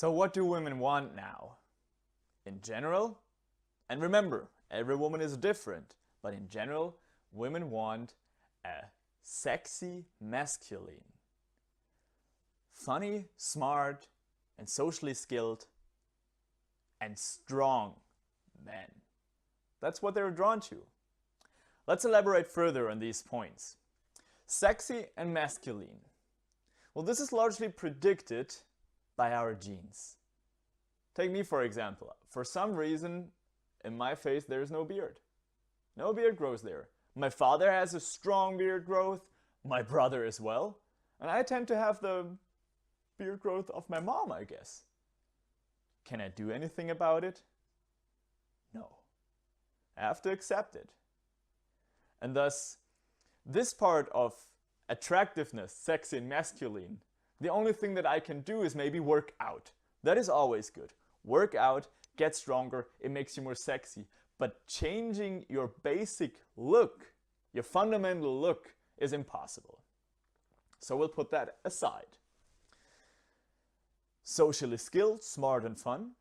So what do women want now? In general, and remember, every woman is different, but in general, women want a sexy masculine. Funny, smart, and socially skilled, and strong men. That's what they're drawn to. Let's elaborate further on these points. Sexy and masculine. Well, this is largely predicted by our genes. Take me for example. For some reason, in my face there is no beard. No beard grows there. My father has a strong beard growth, my brother as well, and I tend to have the beard growth of my mom, I guess. Can I do anything about it? No. I have to accept it. And thus, this part of attractiveness, sexy and masculine, the only thing that I can do is maybe work out. That is always good. Work out, get stronger, it makes you more sexy. But changing your basic look, your fundamental look, is impossible. So we'll put that aside. Socially skilled, smart and fun.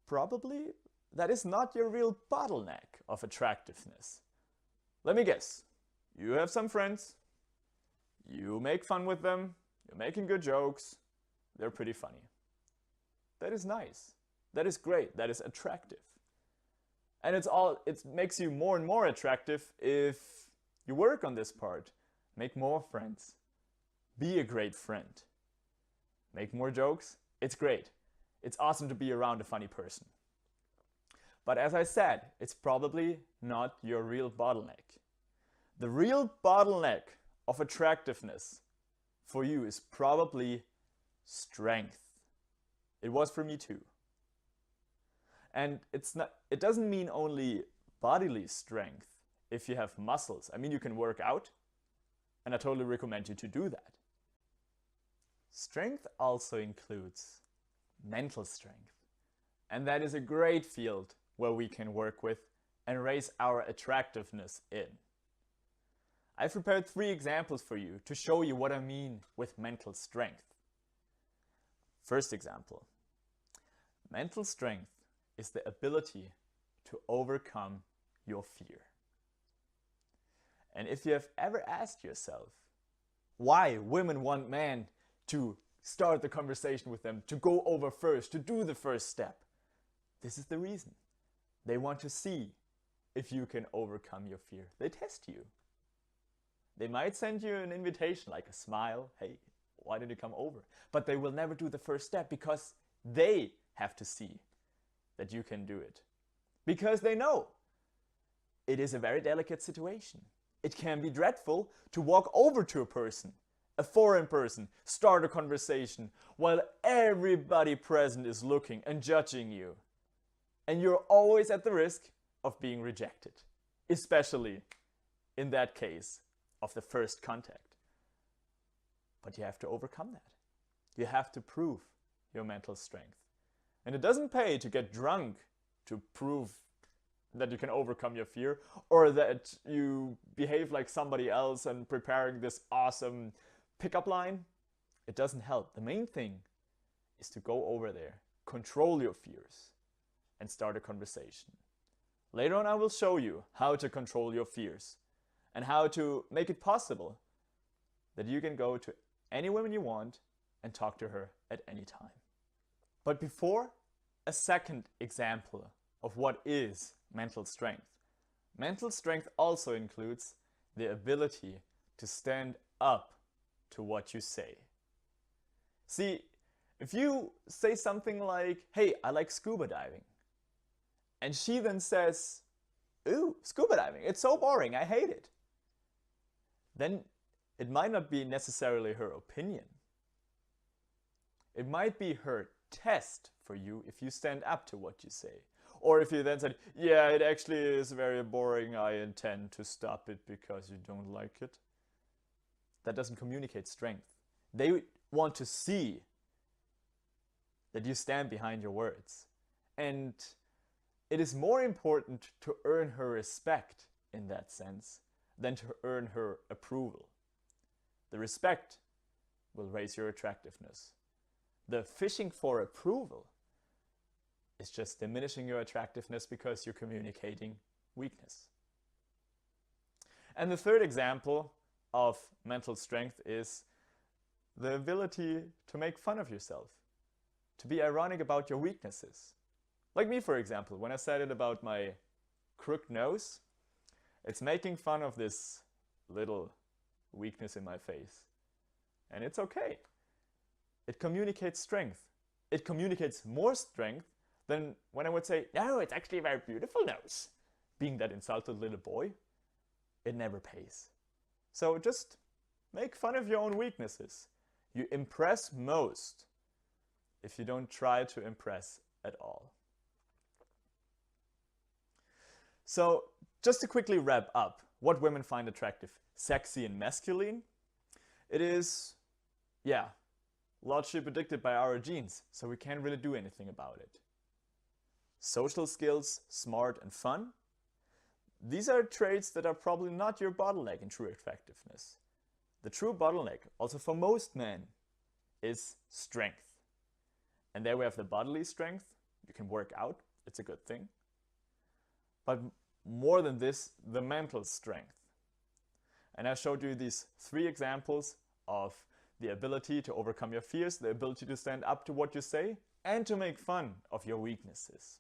Probably that is not your real bottleneck of attractiveness. Let me guess. You have some friends. You make fun with them. You're making good jokes. They're pretty funny. That is nice. That is great. That is attractive. And it makes you more and more attractive if you work on this part. Make more friends. Be a great friend. Make more jokes. It's great. It's awesome to be around a funny person. But as I said, it's probably not your real bottleneck. The real bottleneck of attractiveness for you is probably strength. It was for me too. And it doesn't mean only bodily strength if you have muscles. I mean, you can work out, and I totally recommend you to do that. Strength also includes mental strength. And that is a great field where we can work with and raise our attractiveness in. I've prepared 3 examples for you to show you what I mean with mental strength. First example. Mental strength is the ability to overcome your fear. And if you have ever asked yourself why women want men to start the conversation with them, to go over first, to do the first step, this is the reason. They want to see if you can overcome your fear. They test you. They might send you an invitation like a smile, hey, why did you come over? But they will never do the first step because they have to see that you can do it. Because they know it is a very delicate situation. It can be dreadful to walk over to a person, a foreign person, start a conversation while everybody present is looking and judging you. And you're always at the risk of being rejected, especially in that case of the first contact. But you have to overcome that. You have to prove your mental strength. And it doesn't pay to get drunk to prove that you can overcome your fear, or that you behave like somebody else and preparing this awesome pickup line. It doesn't help. The main thing is to go over there, control your fears, and start a conversation. Later on I will show you how to control your fears and how to make it possible that you can go to any woman you want and talk to her at any time. But before, a second example of what is mental strength. Mental strength also includes the ability to stand up to what you say. See, if you say something like, hey, I like scuba diving, and she then says, ooh, scuba diving, it's so boring, I hate it, then it might not be necessarily her opinion. It might be her test for you if you stand up to what you say. Or if you then said, yeah, it actually is very boring, I intend to stop it because you don't like it. That doesn't communicate strength. They want to see that you stand behind your words. And it is more important to earn her respect in that sense than to earn her approval. The respect will raise your attractiveness. The fishing for approval is just diminishing your attractiveness because you're communicating weakness. And the third example of mental strength is the ability to make fun of yourself, to be ironic about your weaknesses. Like me, for example, when I said it about my crooked nose, it's making fun of this little weakness in my face. And it's okay. It communicates strength. It communicates more strength than when I would say, no, it's actually a very beautiful nose. Being that insulted little boy, it never pays. So just make fun of your own weaknesses. You impress most if you don't try to impress at all. So just to quickly wrap up what women find attractive, sexy and masculine, it is, largely predicted by our genes, so we can't really do anything about it. Social skills, smart and fun. These are traits that are probably not your bottleneck in true attractiveness. The true bottleneck, also for most men, is strength. And there we have the bodily strength. You can work out, it's a good thing. But more than this, the mental strength. And I showed you these 3 examples of the ability to overcome your fears, the ability to stand up to what you say, and to make fun of your weaknesses.